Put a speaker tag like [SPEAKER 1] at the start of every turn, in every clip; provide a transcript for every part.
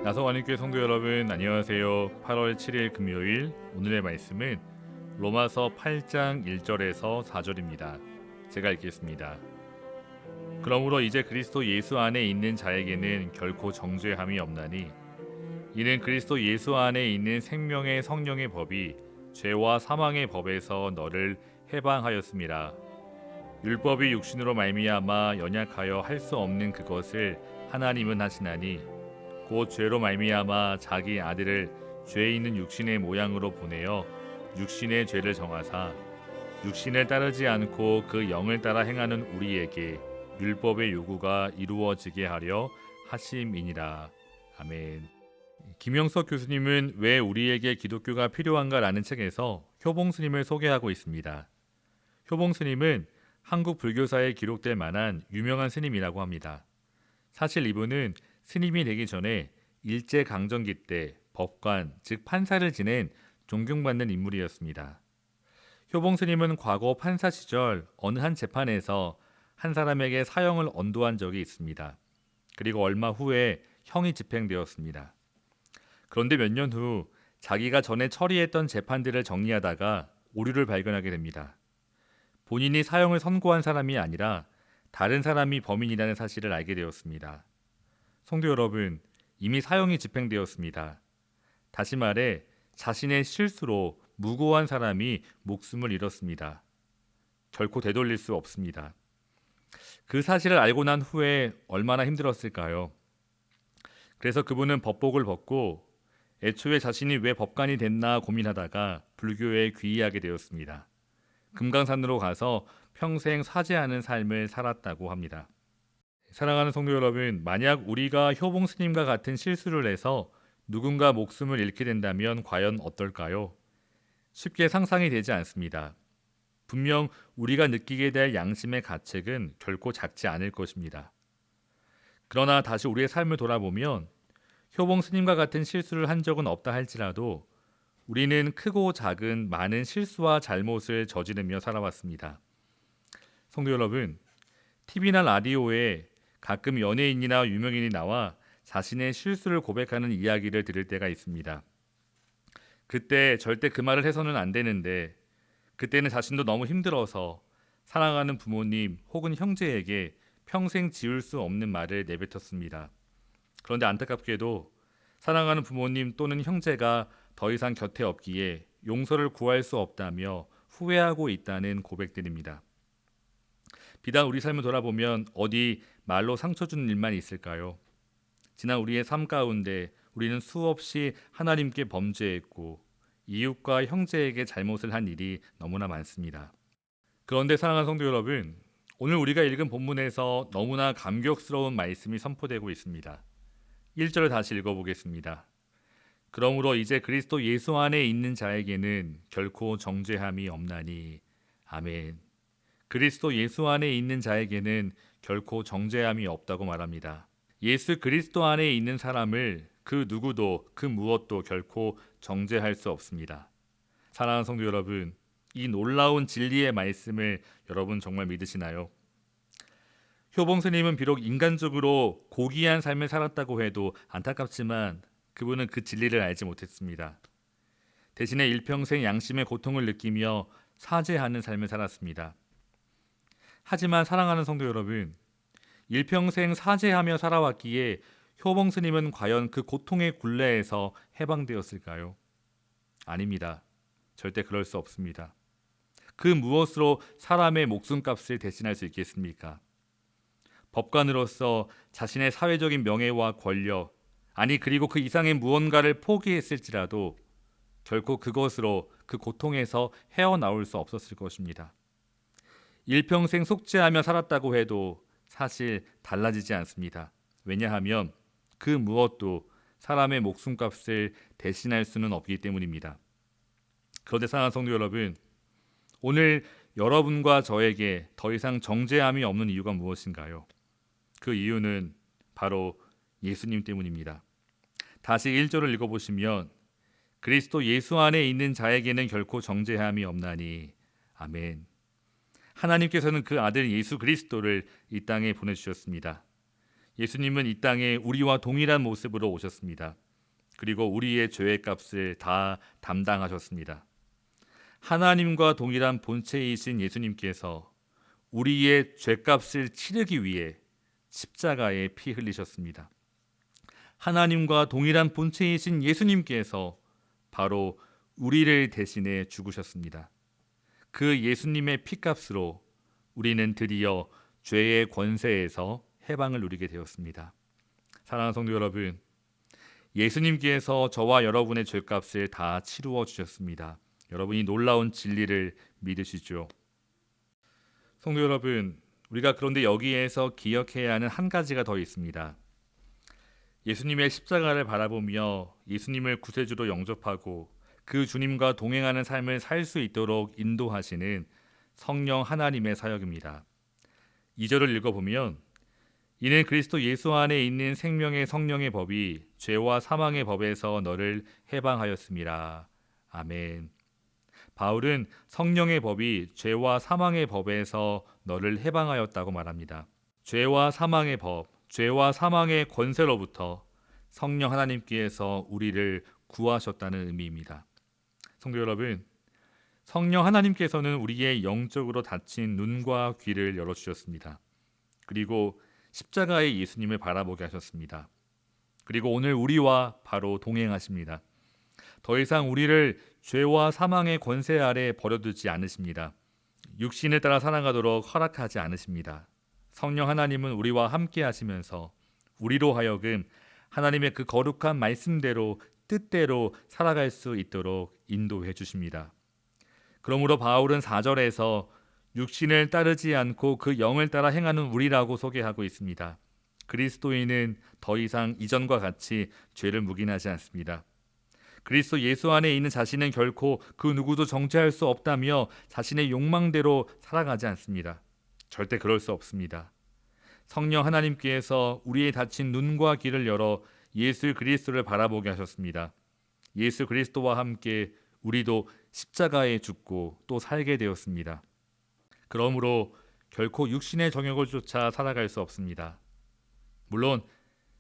[SPEAKER 1] 나성환님께 성도 여러분 안녕하세요. 8월 7일 금요일 오늘의 말씀은 로마서 8장 1절에서 4절입니다. 제가 읽겠습니다. 그러므로 이제 그리스도 예수 안에 있는 자에게는 결코 정죄함이 없나니 이는 그리스도 예수 안에 있는 생명의 성령의 법이 죄와 사망의 법에서 너를 해방하였음이라. 율법이 육신으로 말미암아 연약하여 할 수 없는 그것을 하나님은 하시나니 곧 죄로 말미암아 자기 아들을 죄 있는 육신의 모양으로 보내어 육신의 죄를 정하사 육신을 따르지 않고 그 영을 따라 행하는 우리에게 율법의 요구가 이루어지게 하려 하심이니라. 아멘. 김영석 교수님은 왜 우리에게 기독교가 필요한가라는 책에서 효봉 스님을 소개하고 있습니다. 효봉 스님은 한국 불교사에 기록될 만한 유명한 스님이라고 합니다. 사실 이분은 스님이 되기 전에 일제강점기 때 법관, 즉 판사를 지낸 존경받는 인물이었습니다. 효봉 스님은 과거 판사 시절 어느 한 재판에서 한 사람에게 사형을 언도한 적이 있습니다. 그리고 얼마 후에 형이 집행되었습니다. 그런데 몇 년 후 자기가 전에 처리했던 재판들을 정리하다가 오류를 발견하게 됩니다. 본인이 사형을 선고한 사람이 아니라 다른 사람이 범인이라는 사실을 알게 되었습니다. 성도 여러분, 이미 사형이 집행되었습니다. 다시 말해 자신의 실수로 무고한 사람이 목숨을 잃었습니다. 결코 되돌릴 수 없습니다. 그 사실을 알고 난 후에 얼마나 힘들었을까요? 그래서 그분은 법복을 벗고 애초에 자신이 왜 법관이 됐나 고민하다가 불교에 귀의하게 되었습니다. 금강산으로 가서 평생 사죄하는 삶을 살았다고 합니다. 사랑하는 성도 여러분, 만약 우리가 효봉 스님과 같은 실수를 해서 누군가 목숨을 잃게 된다면 과연 어떨까요? 쉽게 상상이 되지 않습니다. 분명 우리가 느끼게 될 양심의 가책은 결코 작지 않을 것입니다. 그러나 다시 우리의 삶을 돌아보면 효봉 스님과 같은 실수를 한 적은 없다 할지라도 우리는 크고 작은 많은 실수와 잘못을 저지르며 살아왔습니다. 성도 여러분, TV나 라디오에 가끔 연예인이나 유명인이 나와 자신의 실수를 고백하는 이야기를 들을 때가 있습니다. 그때 절대 그 말을 해서는 안 되는데 그때는 자신도 너무 힘들어서 사랑하는 부모님 혹은 형제에게 평생 지울 수 없는 말을 내뱉었습니다. 그런데 안타깝게도 사랑하는 부모님 또는 형제가 더 이상 곁에 없기에 용서를 구할 수 없다며 후회하고 있다는 고백들입니다. 비단 우리 삶을 돌아보면 어디 말로 상처 주는 일만 있을까요? 지난 우리의 삶 가운데 우리는 수없이 하나님께 범죄했고 이웃과 형제에게 잘못을 한 일이 너무나 많습니다. 그런데 사랑하는 성도 여러분, 오늘 우리가 읽은 본문에서 너무나 감격스러운 말씀이 선포되고 있습니다. 1절을 다시 읽어보겠습니다. 그러므로 이제 그리스도 예수 안에 있는 자에게는 결코 정죄함이 없나니. 아멘. 그리스도 예수 안에 있는 자에게는 결코 정죄함이 없다고 말합니다. 예수 그리스도 안에 있는 사람을 그 누구도 그 무엇도 결코 정죄할 수 없습니다. 사랑하는 성도 여러분, 이 놀라운 진리의 말씀을 여러분 정말 믿으시나요? 효봉 스님은 비록 인간적으로 고귀한 삶을 살았다고 해도 안타깝지만 그분은 그 진리를 알지 못했습니다. 대신에 일평생 양심의 고통을 느끼며 사죄하는 삶을 살았습니다. 하지만 사랑하는 성도 여러분, 일평생 사죄하며 살아왔기에 효봉 스님은 과연 그 고통의 굴레에서 해방되었을까요? 아닙니다. 절대 그럴 수 없습니다. 그 무엇으로 사람의 목숨값을 대신할 수 있겠습니까? 법관으로서 자신의 사회적인 명예와 권력, 아니 그리고 그 이상의 무언가를 포기했을지라도 결코 그것으로 그 고통에서 헤어나올 수 없었을 것입니다. 일평생 속죄하며 살았다고 해도 사실 달라지지 않습니다. 왜냐하면 그 무엇도 사람의 목숨값을 대신할 수는 없기 때문입니다. 그런데 사랑하는 성도 여러분, 오늘 여러분과 저에게 더 이상 정죄함이 없는 이유가 무엇인가요? 그 이유는 바로 예수님 때문입니다. 다시 1절을 읽어보시면 그리스도 예수 안에 있는 자에게는 결코 정죄함이 없나니 아멘. 하나님께서는 그 아들 예수 그리스도를 이 땅에 보내주셨습니다. 예수님은 이 땅에 우리와 동일한 모습으로 오셨습니다. 그리고 우리의 죄의 값을 다 담당하셨습니다. 하나님과 동일한 본체이신 예수님께서 우리의 죄값을 치르기 위해 십자가에 피 흘리셨습니다. 하나님과 동일한 본체이신 예수님께서 바로 우리를 대신해 죽으셨습니다. 그 예수님의 피값으로 우리는 드디어 죄의 권세에서 해방을 누리게 되었습니다. 사랑하는 성도 여러분, 예수님께서 저와 여러분의 죄값을 다 치루어 주셨습니다. 여러분이 놀라운 진리를 믿으시죠? 성도 여러분, 우리가 그런데 여기에서 기억해야 하는 한 가지가 더 있습니다. 예수님의 십자가를 바라보며 예수님을 구세주로 영접하고 그 주님과 동행하는 삶을 살 수 있도록 인도하시는 성령 하나님의 사역입니다. 2절을 읽어보면 이는 그리스도 예수 안에 있는 생명의 성령의 법이 죄와 사망의 법에서 너를 해방하였음이라. 아멘. 바울은 성령의 법이 죄와 사망의 법에서 너를 해방하였다고 말합니다. 죄와 사망의 법, 죄와 사망의 권세로부터 성령 하나님께서 우리를 구하셨다는 의미입니다. 성도 여러분, 성령 하나님께서는 우리의 영적으로 닫힌 눈과 귀를 열어주셨습니다. 그리고 십자가의 예수님을 바라보게 하셨습니다. 그리고 오늘 우리와 바로 동행하십니다. 더 이상 우리를 죄와 사망의 권세 아래 버려두지 않으십니다. 육신을 따라 살아가도록 허락하지 않으십니다. 성령 하나님은 우리와 함께 하시면서 우리로 하여금 하나님의 그 거룩한 말씀대로 뜻대로 살아갈 수 있도록 인도해 주십니다. 그러므로 바울은 4절에서 육신을 따르지 않고 그 영을 따라 행하는 우리라고 소개하고 있습니다. 그리스도인은 더 이상 이전과 같이 죄를 묵인하지 않습니다. 그리스도 예수 안에 있는 자신은 결코 그 누구도 정죄할 수 없다며 자신의 욕망대로 살아가지 않습니다. 절대 그럴 수 없습니다. 성령 하나님께서 우리의 닫힌 눈과 귀를 열어 예수 그리스도를 바라보게 하셨습니다. 예수 그리스도와 함께 우리도 십자가에 죽고 또 살게 되었습니다. 그러므로 결코 육신의 정욕을 쫓아 살아갈 수 없습니다. 물론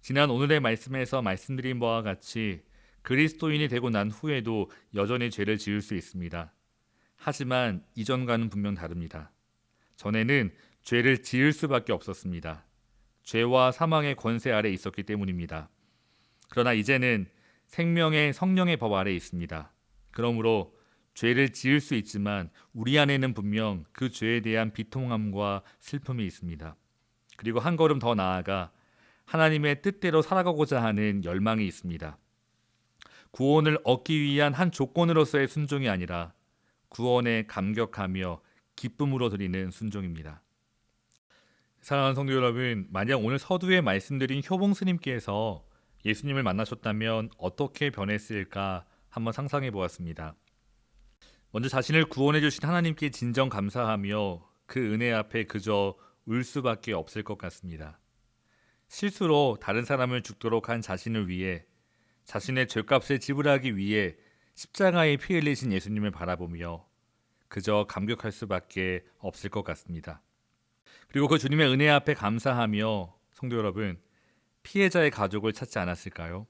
[SPEAKER 1] 지난 오늘의 말씀에서 말씀드린 바와 같이 그리스도인이 되고 난 후에도 여전히 죄를 지을 수 있습니다. 하지만 이전과는 분명 다릅니다. 전에는 죄를 지을 수밖에 없었습니다. 죄와 사망의 권세 아래 있었기 때문입니다. 그러나 이제는 생명의 성령의 법 아래 있습니다. 그러므로 죄를 지을 수 있지만 우리 안에는 분명 그 죄에 대한 비통함과 슬픔이 있습니다. 그리고 한 걸음 더 나아가 하나님의 뜻대로 살아가고자 하는 열망이 있습니다. 구원을 얻기 위한 한 조건으로서의 순종이 아니라 구원에 감격하며 기쁨으로 드리는 순종입니다. 사랑하는 성도 여러분, 만약 오늘 서두에 말씀드린 효봉 스님께서 예수님을 만나셨다면 어떻게 변했을까 한번 상상해 보았습니다. 먼저 자신을 구원해 주신 하나님께 진정 감사하며 그 은혜 앞에 그저 울 수밖에 없을 것 같습니다. 실수로 다른 사람을 죽도록 한 자신을 위해 자신의 죄값을 지불하기 위해 십자가에 피 흘리신 예수님을 바라보며 그저 감격할 수밖에 없을 것 같습니다. 그리고 그 주님의 은혜 앞에 감사하며 성도 여러분, 피해자의 가족을 찾지 않았을까요?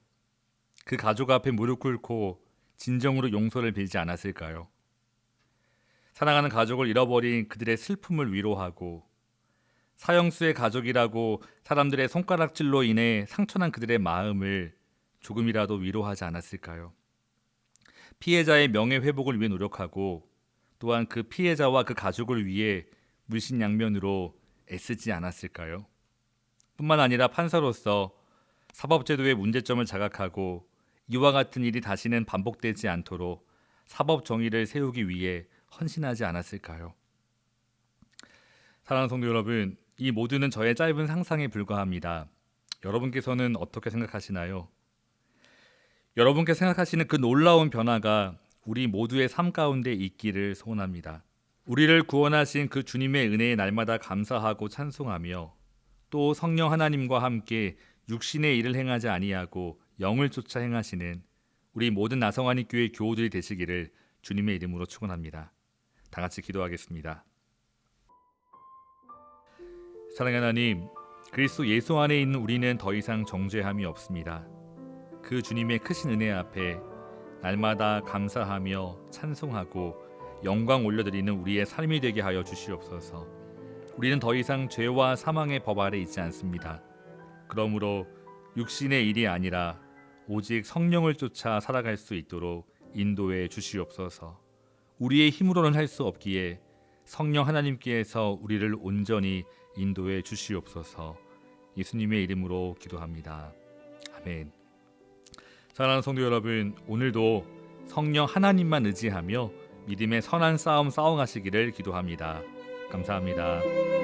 [SPEAKER 1] 그 가족 앞에 무릎 꿇고 진정으로 용서를 빌지 않았을까요? 사랑하는 가족을 잃어버린 그들의 슬픔을 위로하고 사형수의 가족이라고 사람들의 손가락질로 인해 상처난 그들의 마음을 조금이라도 위로하지 않았을까요? 피해자의 명예회복을 위해 노력하고 또한 그 피해자와 그 가족을 위해 물신양면으로 애쓰지 않았을까요? 뿐만 아니라 판사로서 사법제도의 문제점을 자각하고 이와 같은 일이 다시는 반복되지 않도록 사법 정의를 세우기 위해 헌신하지 않았을까요? 사랑하는 성도 여러분, 이 모두는 저의 짧은 상상에 불과합니다. 여러분께서는 어떻게 생각하시나요? 여러분께 생각하시는 그 놀라운 변화가 우리 모두의 삶 가운데 있기를 소원합니다. 우리를 구원하신 그 주님의 은혜에 날마다 감사하고 찬송하며 또 성령 하나님과 함께 육신의 일을 행하지 아니하고 영을 쫓아 행하시는 우리 모든 나성환이 교회 교우들이 되시기를 주님의 이름으로 축원합니다. 다 같이 기도하겠습니다. 사랑하는 하나님, 그리스도 예수 안에 있는 우리는 더 이상 정죄함이 없습니다. 그 주님의 크신 은혜 앞에 날마다 감사하며 찬송하고 영광 올려드리는 우리의 삶이 되게 하여 주시옵소서. 우리는 더 이상 죄와 사망의 법 아래 있지 않습니다. 그러므로 육신의 일이 아니라 오직 성령을 쫓아 살아갈 수 있도록 인도해 주시옵소서. 우리의 힘으로는 할 수 없기에 성령 하나님께서 우리를 온전히 인도해 주시옵소서. 예수님의 이름으로 기도합니다. 아멘. 사랑하는 성도 여러분, 오늘도 성령 하나님만 의지하며 믿음의 선한 싸움 싸워가시기를 기도합니다. 감사합니다.